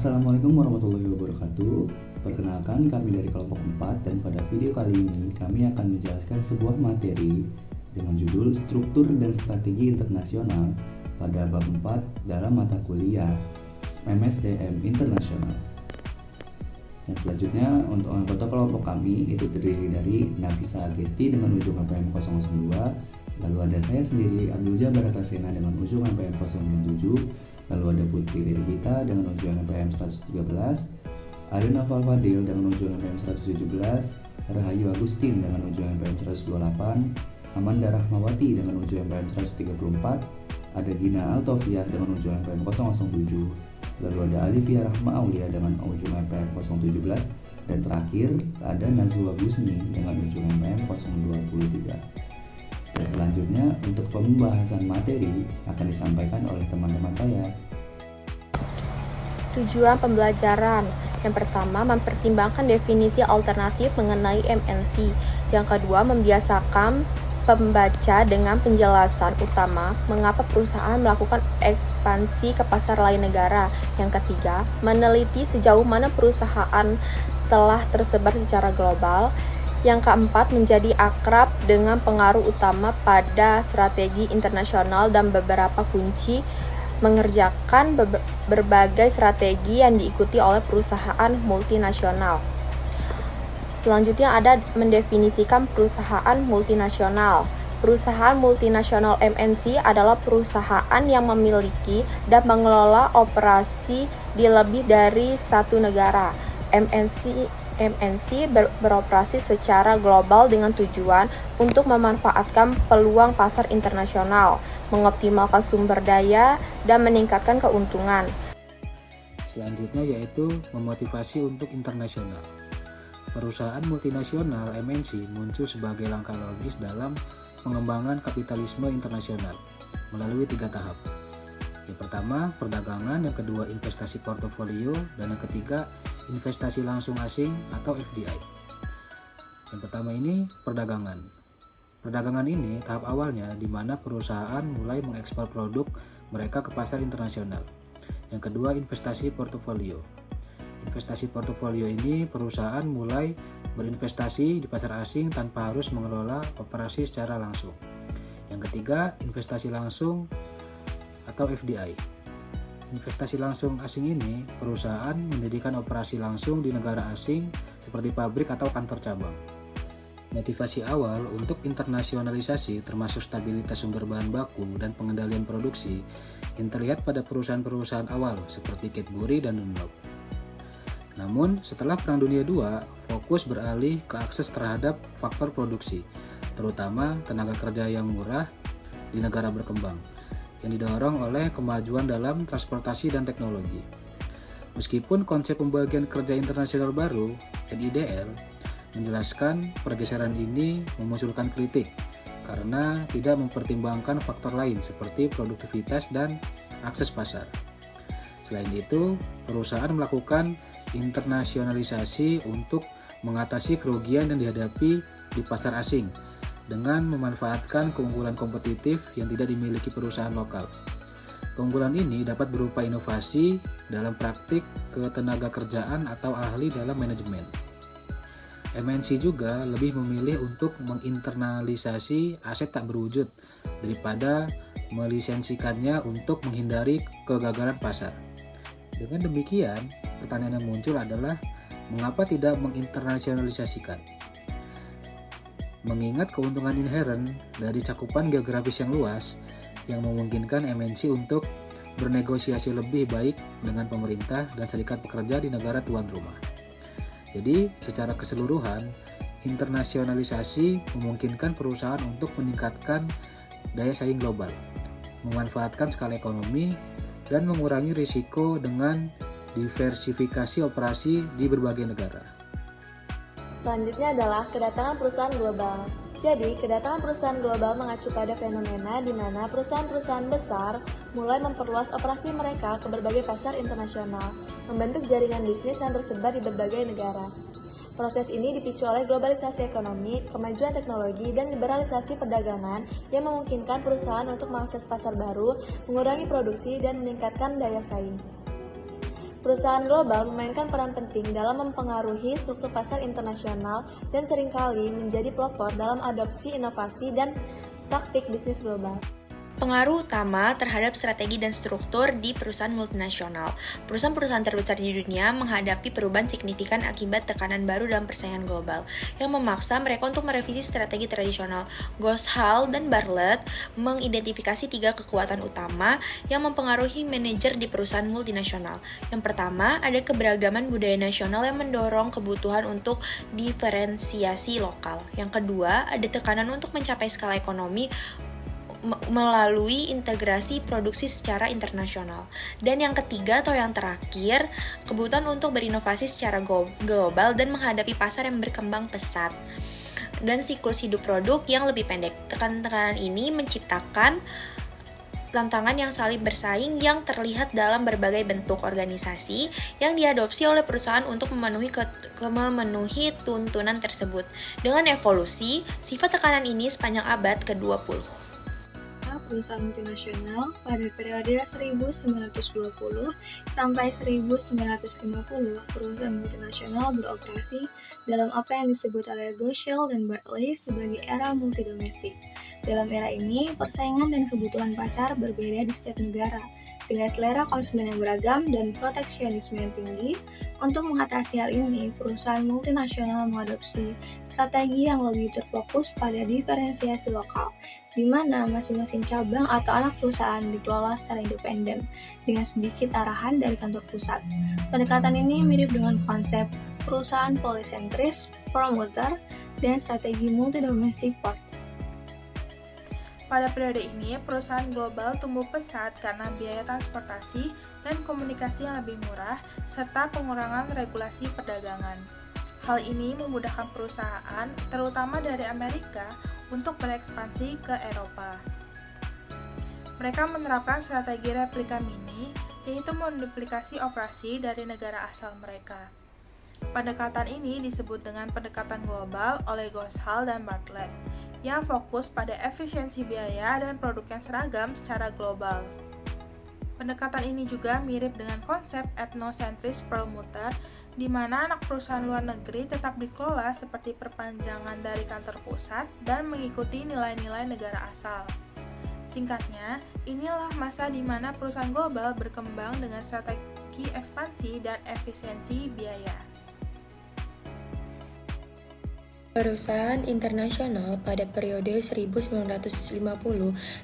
Assalamualaikum warahmatullahi wabarakatuh. Perkenalkan, kami dari kelompok 4 dan pada video kali ini kami akan menjelaskan sebuah materi dengan judul Struktur dan Strategi Internasional pada bab 4 dalam mata kuliah MSDM Internasional. Dan selanjutnya untuk anggota kelompok kami itu terdiri dari Nafisa Agesti dengan ujung APM 002, lalu ada saya sendiri Abdul Jabar Atasena dengan ujung APM 097, lalu ada Putri Regita dengan ujung APM 113, ada Naval Fadil dengan ujung APM 117, Rahayu Agustin dengan ujung APM 128, Amanda Rahmawati dengan ujung APM 134, ada Gina Altofiah dengan ujung APM 007, lalu ada Alivia Rahma Aulia dengan ujung APM 017, dan terakhir ada Nazwa Gusni dengan ujung APM 023. Dan selanjutnya untuk pembahasan materi akan disampaikan oleh teman-teman saya. Tujuan pembelajaran. Yang pertama, mempertimbangkan definisi alternatif mengenai MNC. Yang kedua, membiasakan pembaca dengan penjelasan utama mengapa perusahaan melakukan ekspansi ke pasar lain negara. Yang ketiga, meneliti sejauh mana perusahaan telah tersebar secara global. Yang keempat, menjadi akrab dengan pengaruh utama pada strategi internasional dan beberapa kunci mengerjakan berbagai strategi yang diikuti oleh perusahaan multinasional. Selanjutnya ada mendefinisikan perusahaan multinasional. Perusahaan multinasional MNC adalah perusahaan yang memiliki dan mengelola operasi di lebih dari satu negara. MNC beroperasi secara global dengan tujuan untuk memanfaatkan peluang pasar internasional, mengoptimalkan sumber daya, dan meningkatkan keuntungan. Selanjutnya yaitu memotivasi untuk internasional. Perusahaan multinasional MNC muncul sebagai langkah logis dalam pengembangan kapitalisme internasional melalui 3 tahap. Yang pertama, perdagangan, yang kedua, investasi portofolio, dan yang ketiga, investasi langsung asing atau FDI. Yang pertama ini perdagangan. Perdagangan ini tahap awalnya di mana perusahaan mulai mengekspor produk mereka ke pasar internasional. Yang kedua, investasi portofolio. Investasi portofolio ini perusahaan mulai berinvestasi di pasar asing tanpa harus mengelola operasi secara langsung. Yang ketiga, investasi langsung atau FDI. Investasi langsung asing ini perusahaan mendirikan operasi langsung di negara asing seperti pabrik atau kantor cabang. Motivasi awal untuk internasionalisasi termasuk stabilitas sumber bahan baku dan pengendalian produksi yang terlihat pada perusahaan-perusahaan awal seperti Cadbury dan Dunlop. Namun setelah Perang Dunia II, fokus beralih ke akses terhadap faktor produksi, terutama tenaga kerja yang murah di negara berkembang, yang didorong oleh kemajuan dalam transportasi dan teknologi. Meskipun konsep pembagian kerja internasional baru, NIDL, menjelaskan pergeseran ini memunculkan kritik karena tidak mempertimbangkan faktor lain seperti produktivitas dan akses pasar. Selain itu, perusahaan melakukan internasionalisasi untuk mengatasi kerugian yang dihadapi di pasar asing dengan memanfaatkan keunggulan kompetitif yang tidak dimiliki perusahaan lokal. Keunggulan ini dapat berupa inovasi dalam praktik ketenaga kerjaan atau ahli dalam manajemen. MNC juga lebih memilih untuk menginternalisasi aset tak berwujud daripada melisensikannya untuk menghindari kegagalan pasar. Dengan demikian, pertanyaan yang muncul adalah mengapa tidak menginternasionalisasikan? Mengingat keuntungan inheren dari cakupan geografis yang luas yang memungkinkan MNC untuk bernegosiasi lebih baik dengan pemerintah dan serikat pekerja di negara tuan rumah. Jadi, secara keseluruhan, internasionalisasi memungkinkan perusahaan untuk meningkatkan daya saing global, memanfaatkan skala ekonomi, dan mengurangi risiko dengan diversifikasi operasi di berbagai negara. Selanjutnya adalah kedatangan perusahaan global. Jadi, kedatangan perusahaan global mengacu pada fenomena di mana perusahaan-perusahaan besar mulai memperluas operasi mereka ke berbagai pasar internasional, membentuk jaringan bisnis yang tersebar di berbagai negara. Proses ini dipicu oleh globalisasi ekonomi, kemajuan teknologi, dan liberalisasi perdagangan yang memungkinkan perusahaan untuk mengakses pasar baru, mengurangi produksi, dan meningkatkan daya saing. Perusahaan global memainkan peran penting dalam mempengaruhi struktur pasar internasional dan seringkali menjadi pelopor dalam adopsi inovasi dan taktik bisnis global. Pengaruh utama terhadap strategi dan struktur di perusahaan multinasional. Perusahaan-perusahaan terbesar di dunia menghadapi perubahan signifikan akibat tekanan baru dalam persaingan global yang memaksa mereka untuk merevisi strategi tradisional. Gosal dan Bartlett mengidentifikasi 3 kekuatan utama yang mempengaruhi manajer di perusahaan multinasional. Yang pertama, ada keberagaman budaya nasional yang mendorong kebutuhan untuk diferensiasi lokal. Yang kedua, ada tekanan untuk mencapai skala ekonomi melalui integrasi produksi secara internasional. Dan yang ketiga atau yang terakhir, kebutuhan untuk berinovasi secara global dan menghadapi pasar yang berkembang pesat dan siklus hidup produk yang lebih pendek. Tekanan ini menciptakan tantangan yang saling bersaing yang terlihat dalam berbagai bentuk organisasi yang diadopsi oleh perusahaan untuk memenuhi tuntunan tersebut. Dengan evolusi, sifat tekanan ini sepanjang abad ke-20. Perusahaan multinasional pada periode 1920 sampai 1950, perusahaan multinasional beroperasi dalam apa yang disebut oleh Gosal dan Bartlett sebagai era multidomestik. Dalam era ini, persaingan dan kebutuhan pasar berbeda di setiap negara, dengan selera konsumen yang beragam dan proteksionisme yang tinggi. Untuk mengatasi hal ini, perusahaan multinasional mengadopsi strategi yang lebih terfokus pada diferensiasi lokal, di mana masing-masing cabang atau anak perusahaan dikelola secara independen dengan sedikit arahan dari kantor pusat. Pendekatan ini mirip dengan konsep perusahaan polisentris, promoter, dan strategi multidomestic portfolio. Pada periode ini, perusahaan global tumbuh pesat karena biaya transportasi dan komunikasi yang lebih murah, serta pengurangan regulasi perdagangan. Hal ini memudahkan perusahaan, terutama dari Amerika, untuk berekspansi ke Eropa. Mereka menerapkan strategi replika mini, yaitu menduplikasi operasi dari negara asal mereka. Pendekatan ini disebut dengan pendekatan global oleh Gosal dan Bartlett, yang fokus pada efisiensi biaya dan produk yang seragam secara global. Pendekatan ini juga mirip dengan konsep etnosentris perlmutter, di mana anak perusahaan luar negeri tetap dikelola seperti perpanjangan dari kantor pusat dan mengikuti nilai-nilai negara asal. Singkatnya, inilah masa di mana perusahaan global berkembang dengan strategi ekspansi dan efisiensi biaya. Perusahaan internasional pada periode 1950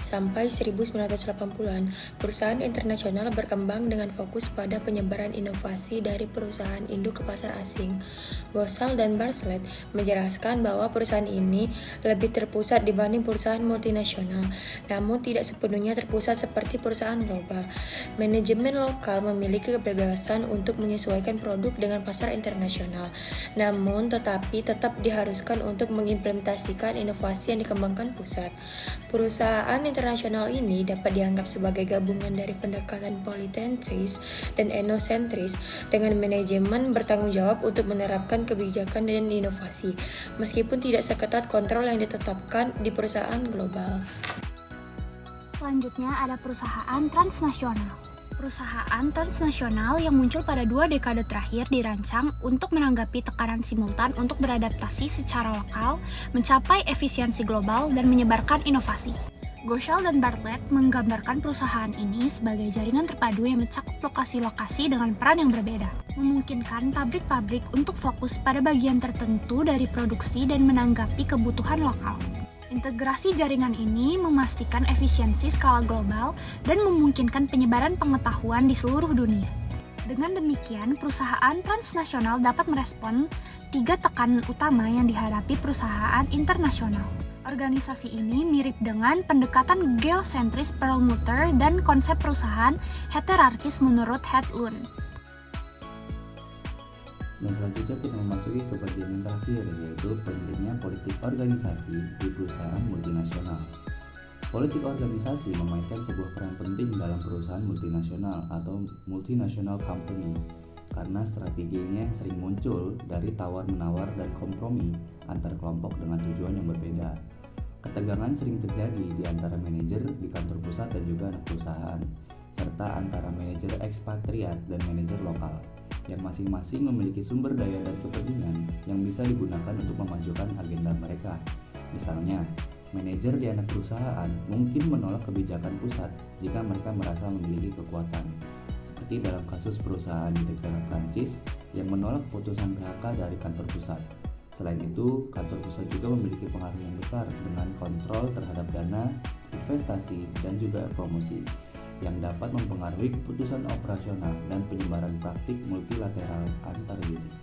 sampai 1980-an, perusahaan internasional berkembang dengan fokus pada penyebaran inovasi dari perusahaan induk ke pasar asing. Gosal dan Bartlett menjelaskan bahwa perusahaan ini lebih terpusat dibanding perusahaan multinasional, namun tidak sepenuhnya terpusat seperti perusahaan global. Manajemen lokal memiliki kebebasan untuk menyesuaikan produk dengan pasar internasional, namun tetapi tetap diharuskan untuk mengimplementasikan inovasi yang dikembangkan pusat. Perusahaan internasional ini dapat dianggap sebagai gabungan dari pendekatan polisentris dan etnosentris dengan manajemen bertanggung jawab untuk menerapkan kebijakan dan inovasi, meskipun tidak seketat kontrol yang ditetapkan di perusahaan global. Selanjutnya ada perusahaan transnasional. Perusahaan transnasional yang muncul pada 2 dekade terakhir dirancang untuk menanggapi tekanan simultan untuk beradaptasi secara lokal, mencapai efisiensi global, dan menyebarkan inovasi. Gosal dan Bartlett menggambarkan perusahaan ini sebagai jaringan terpadu yang mencakup lokasi-lokasi dengan peran yang berbeda, memungkinkan pabrik-pabrik untuk fokus pada bagian tertentu dari produksi dan menanggapi kebutuhan lokal. Integrasi jaringan ini memastikan efisiensi skala global dan memungkinkan penyebaran pengetahuan di seluruh dunia. Dengan demikian, perusahaan transnasional dapat merespon 3 tekanan utama yang dihadapi perusahaan internasional. Organisasi ini mirip dengan pendekatan geosentris Perlmutter dan konsep perusahaan heterarkis menurut Hedlund. Dan selanjutnya kita memasuki ke bagian yang terakhir, yaitu pentingnya politik organisasi di perusahaan multinasional. Politik organisasi memainkan sebuah peran penting dalam perusahaan multinasional atau multinational company, karena strateginya yang sering muncul dari tawar-menawar dan kompromi antar kelompok dengan tujuan yang berbeda. Ketegangan sering terjadi di antara manajer di kantor pusat dan juga anak perusahaan, serta antara manajer ekspatriat dan manajer lokal, yang masing-masing memiliki sumber daya dan kepentingan yang bisa digunakan untuk memajukan agenda mereka. Misalnya, manajer di anak perusahaan mungkin menolak kebijakan pusat jika mereka merasa memiliki kekuatan, seperti dalam kasus perusahaan di negara Prancis yang menolak keputusan PHK dari kantor pusat. Selain itu, kantor pusat juga memiliki pengaruh yang besar dengan kontrol terhadap dana, investasi, dan juga promosi, yang dapat mempengaruhi keputusan operasional dan penyebaran praktik multilateral antar unit.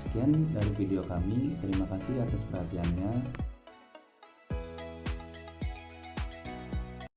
Sekian dari video kami, terima kasih atas perhatiannya.